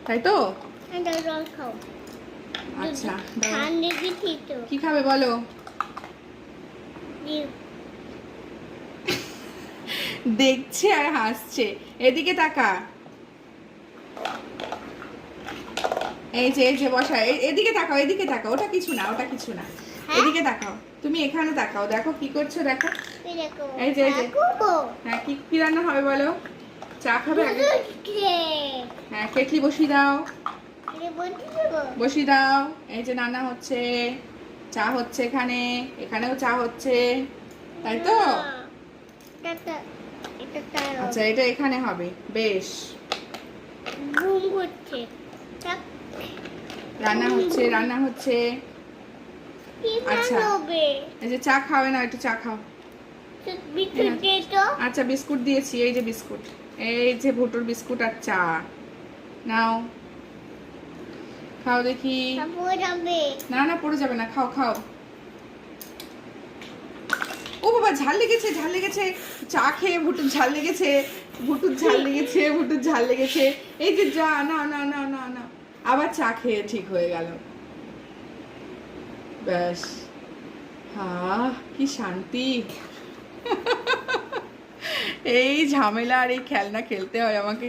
তাই তো? জল খাও। আচ্ছা ঠান্ডা দিচ্ছি তো। কি খাবে বলো? দেখছে আর হাসছে। এদিকে তাকা। এই যে বসা, এদিকে তাকাও, এদিকে তাকাও। ওটা কিছু না, ওটা কিছু না। এদিকে তাকাও, তুমি এখানে তাকাও, দেখো কি করছো দেখো। এই যে হ্যাঁ, কি কি রান্না হবে বলো? চা খাবে আগে? হ্যাঁ, কেটলি বসিয়ে দাও, বসিয়ে দাও। এই যে রান্না হচ্ছে, চা হচ্ছে এখানে, এখানেও চা হচ্ছে, তাই তো? আচ্ছা, এটা এখানে হবে। বেশ, রান্না হচ্ছে, রান্না হচ্ছে। আচ্ছা, এই যে চা খাবে না, একটু চা খাও। আচ্ছা, বিস্কুট দিয়েছি, এই যে বিস্কুট, এই যে ভুটুর বিস্কুট আর চা নাও, খাও দেখি। না না, পড়ে যাবে না, খাও খাও। ও বাবা, ঝাল লেগেছে, ঝাল লেগেছে। চা খেয়ে ভুটুর ঝাল লেগেছে, ভুটুর ঝাল লেগেছে, ভুটুর ঝাল লেগেছে। এই যে যা, না না না না না, আবার চা খেয়ে ঠিক হয়ে গেল। ব্যাস, হা, কি শান্তি। এই ঝামেলা আর এই খেলনা খেলতে হয় আমাকে।